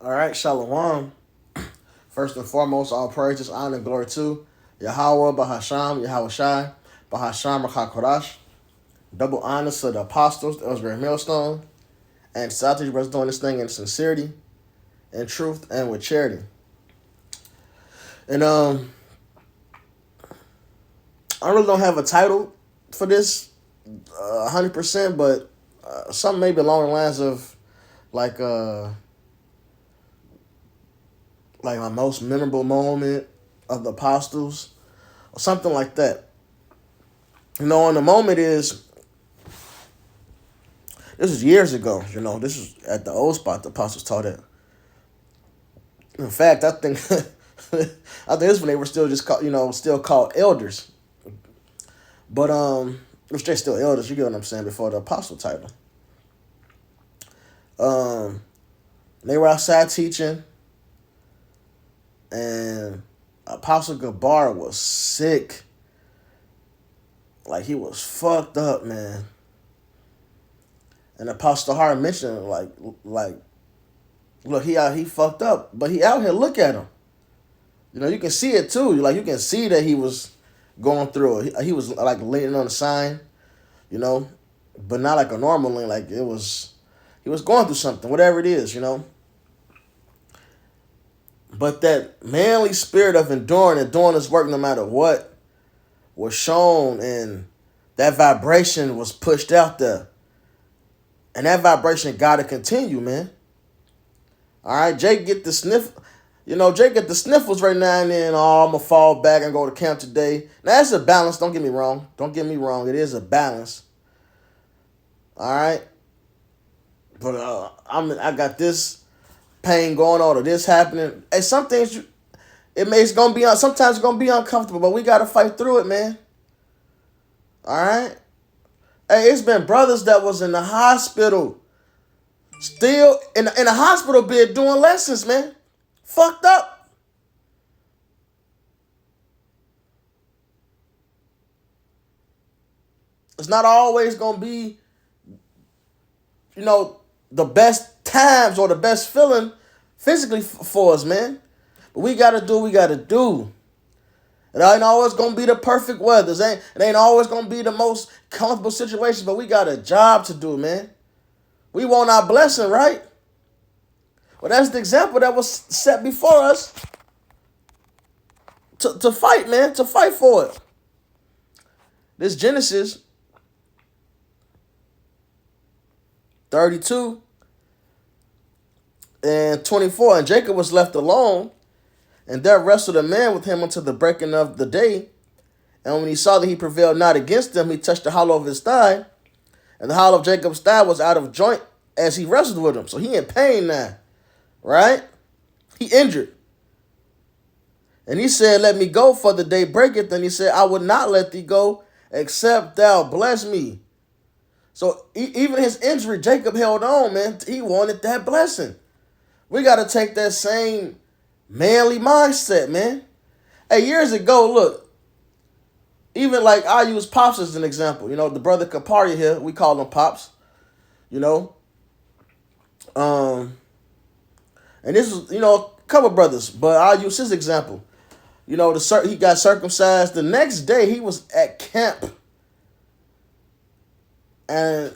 All right, Shalom. First and foremost, all praises, honor, and glory to Yahweh, Bahasham, Yahweh Shai, Bahasham, Rakakodash. Double honors to the apostles, the Elder Millstone, and Sati brothers doing this thing in sincerity, in truth, and with charity. And I really don't have a title for this, 100%, but something maybe along the lines of like like my most memorable moment of the apostles, or something like that. And the moment is this is years ago. This is at the old spot the apostles taught at. In fact, I think I think this when they were still just called, still called elders, but which they still elders. You get what I'm saying? Before the apostle title, they were outside teaching, and Apostle Gabar was sick. Like, he was fucked up, man. And Apostle Hart mentioned, look, he fucked up, but he out here. Look at him. You can see it too. Like, you can see that he was going through it. He was like leaning on the sign, but not like a normal lean. Like, he was going through something, whatever it is. But that manly spirit of enduring and doing his work no matter what was shown, and that vibration was pushed out there. And that vibration got to continue, man. All right, Jake get the sniff. Jake get the sniffles right now and then. Oh, I'm going to fall back and go to camp today. Now, that's a balance. Don't get me wrong. It is a balance. All right. But I got this pain going on or this happening. Hey, some things, sometimes it's going to be uncomfortable, but we got to fight through it, man. All right. Hey, it's been brothers that was in the hospital, still in the hospital bed doing lessons, man. Fucked up. It's not always going to be, the best times or the best feeling physically for us, man. But we got to do what we got to do. It ain't always going to be the perfect weather. It ain't always going to be the most comfortable situations, but we got a job to do, man. We want our blessing, right? Well, that's the example that was set before us to fight, man, to fight for it. This Genesis 32 and 24, and Jacob was left alone, and there wrestled a man with him until the breaking of the day. And when he saw that he prevailed not against him, he touched the hollow of his thigh, and the hollow of Jacob's thigh was out of joint as he wrestled with him. So he in pain now, right? He injured. And he said, "Let me go, for the day breaketh." And he said, "I would not let thee go, except thou bless me." So even his injury, Jacob held on, man. He wanted that blessing. We got to take that same manly mindset, man. Hey, years ago, look, even like I use Pops as an example. The brother Kaparia here, we call him Pops. And this is, a couple brothers, but I'll use his example. He got circumcised. The next day, he was at camp. And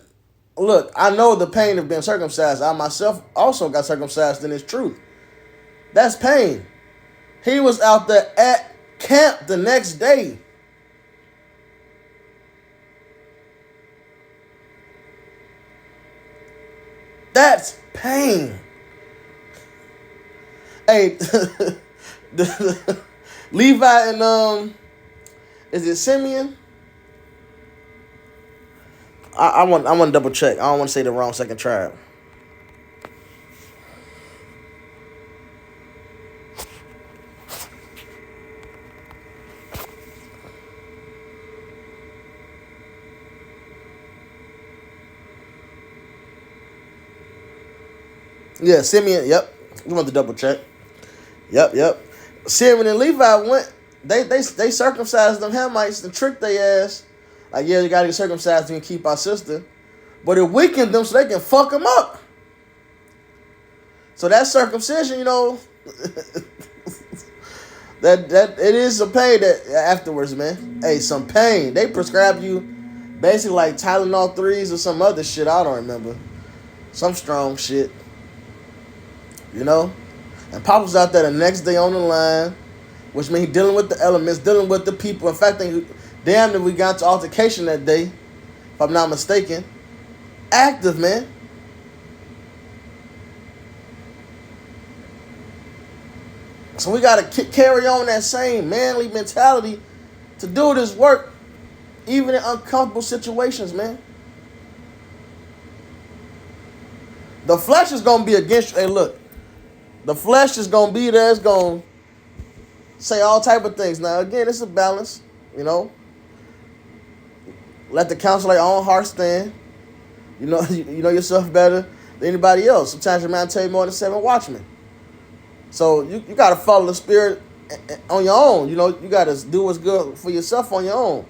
look, I know the pain of being circumcised. I myself also got circumcised, and it's truth. That's pain. He was out there at camp the next day. That's pain. Hey, Levi and is it Simeon? I want to double check. I don't want to say the wrong second tribe. Yeah, Simeon. Yep. We want to double check. Yep. Simeon and Levi went. They circumcised them Hamites and tricked their ass. Like, yeah, you gotta get circumcised and keep our sister. But it weakened them so they can fuck them up. So that circumcision, that it is some pain that afterwards, man. Hey, some pain. They prescribe you basically like Tylenol 3s or some other shit. I don't remember. Some strong shit, you know. And Pop was out there the next day on the line, which means he dealing with the elements, dealing with the people. In fact, damn that we got to altercation that day, if I'm not mistaken. Active, man. So we got to carry on that same manly mentality to do this work, even in uncomfortable situations, man. The flesh is going to be against you. Hey, look, the flesh is going to be there. It's going to say all type of things. Now, again, it's a balance, you know. Let the counsel of your own heart stand. You know, you know yourself better than anybody else. Sometimes your man tell you more than 7 watchmen. So you got to follow the spirit on your own. You know, you got to do what's good for yourself on your own.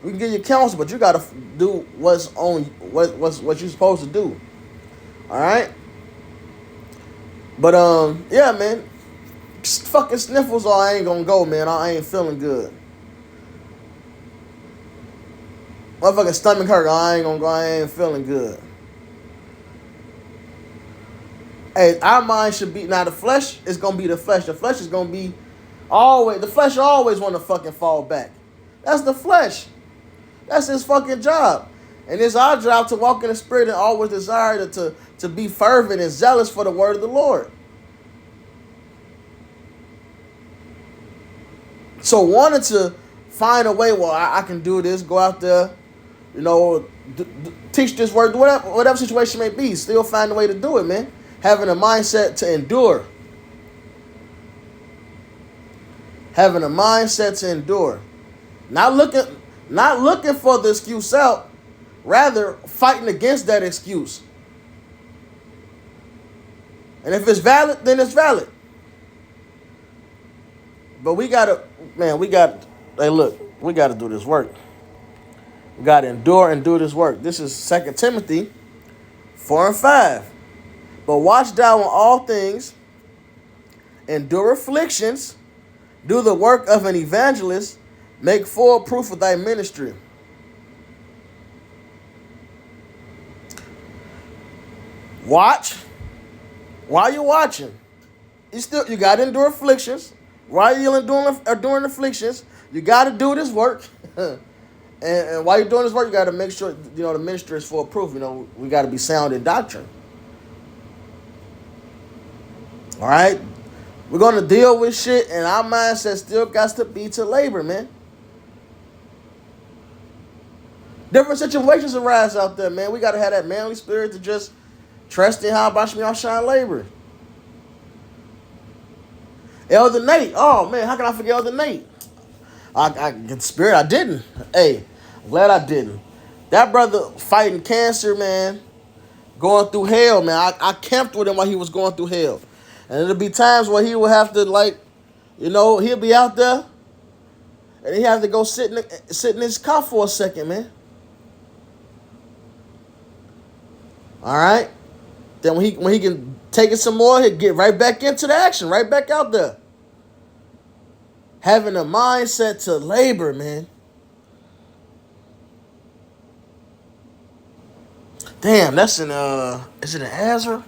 We can give you counsel, but you got to do what's what you're supposed to do. All right. But yeah, man. Fucking sniffles, I ain't gonna go, man. I ain't feeling good. Motherfucking stomach hurt, I ain't gonna go. I ain't feeling good. Hey, our mind should be now. The flesh is gonna be the flesh. The flesh is gonna be always. The flesh always want to fucking fall back. That's the flesh. That's his fucking job. And it's our job to walk in the spirit and always desire to be fervent and zealous for the word of the Lord. So wanting to find a way, well, I can do this, go out there, you know, teach this word, whatever situation may be, still find a way to do it, man. Having a mindset to endure. Having a mindset to endure. Not looking for the excuse out, rather fighting against that excuse. And if it's valid, then it's valid. But we gotta do this work. We gotta endure and do this work. This is 2 Timothy 4 and 5. But watch thou in all things, endure afflictions, do the work of an evangelist, make full proof of thy ministry. Watch. While you're watching, you gotta endure afflictions. While you're enduring afflictions, you gotta do this work. and while you're doing this work, you gotta make sure the ministry is full proof. We gotta be sound in doctrine. All right, we're gonna deal with shit, and our mindset still got to be to labor, man. Different situations arise out there, man. We gotta have that manly spirit to just trust in how about me shine labor. Elder Nate, oh man, how can I forget Elder Nate? I get spirit, I didn't. Hey, I'm glad I didn't. That brother fighting cancer, man, going through hell, man. I camped with him while he was going through hell. And there'll be times where he will have to, he'll be out there and he have to go sit in his car for a second, man. All right? Then when he can take it some more, he'll get right back into the action, right back out there. Having a mindset to labor, man. Damn, that's in is it in Ezra?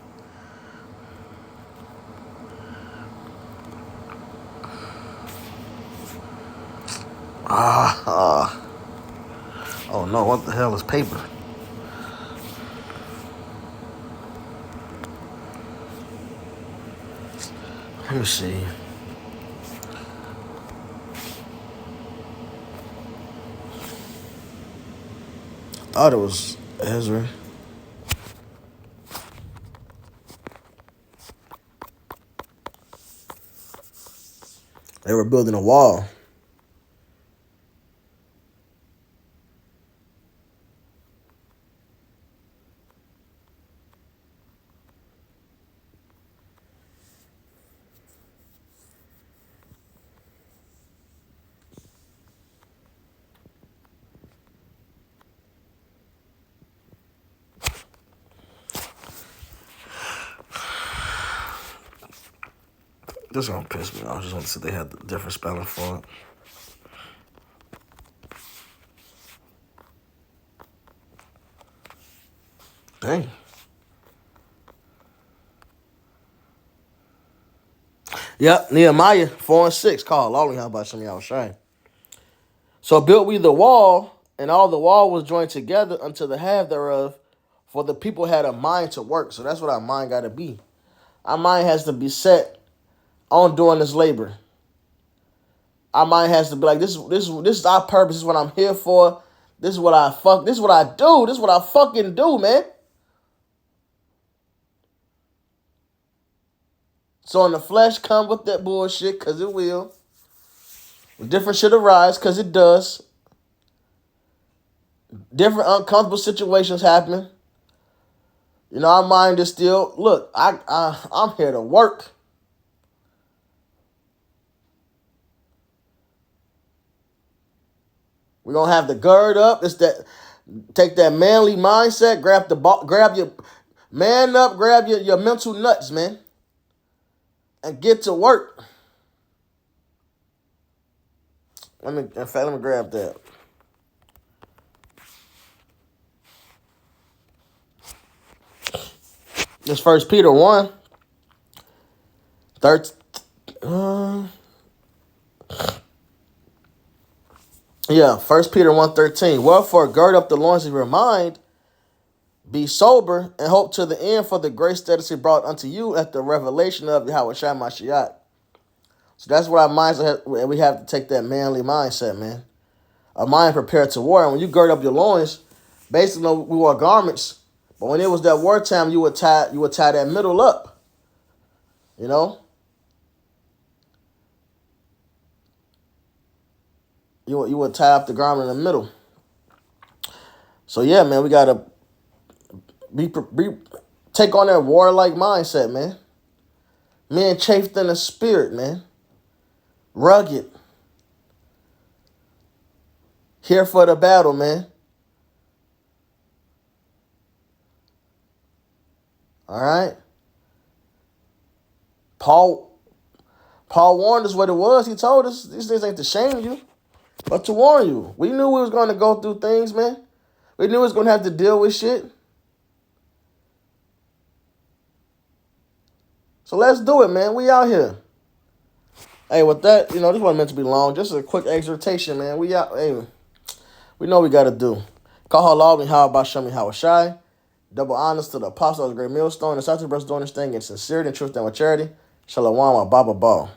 Oh no, what the hell is paper? Let me see. I thought it was Ezra. They were building a wall. This gonna piss me off. I just want to see they had the different spelling for it. Dang. Yep, Nehemiah 4 and 6. Call Lawley, how about some of y'all shine? So built we the wall, and all the wall was joined together unto the half thereof, for the people had a mind to work. So that's what our mind got to be. Our mind has to be set on doing this labor. Our mind has to be like, this is our purpose. This is what I'm here for. This is what I do. This is what I fucking do, man. So in the flesh come with that bullshit, because it will. Different shit arise, because it does. Different uncomfortable situations happen. You know, our mind is still, look, I'm here to work. We're going to have to gird up. It's that, take that manly mindset, grab your, man up, grab your mental nuts, man. And get to work. Let me grab that. This 1 Peter 1. 13. Yeah, 1 Peter 1:13. Wherefore gird up the loins of your mind, be sober, and hope to the end for the grace that is brought unto you at the revelation of Yahweh Shai Mashiach. So that's what our minds have. We have to take that manly mindset, man. A mind prepared to war. And when you gird up your loins, basically we wore garments, but when it was that wartime, you would tie that middle up. You know? You would tie up the garment in the middle. So yeah, man, we gotta take on that warlike mindset, man. Men chafed in the spirit, man. Rugged. Here for the battle, man. All right. Paul warned us what it was. He told us these things ain't to shame you, but to warn you. We knew we was going to go through things, man. We knew we was going to have to deal with shit. So let's do it, man. We out here. Hey, with that, this wasn't meant to be long. Just a quick exhortation, man. We out. Hey, we know what we got to do. Call halal and how about Shami Hawashai. Double honors to the apostle of the great millstone. The Sati brothers doing this thing in sincerity and truth and with charity. Shalom, Baba Ball.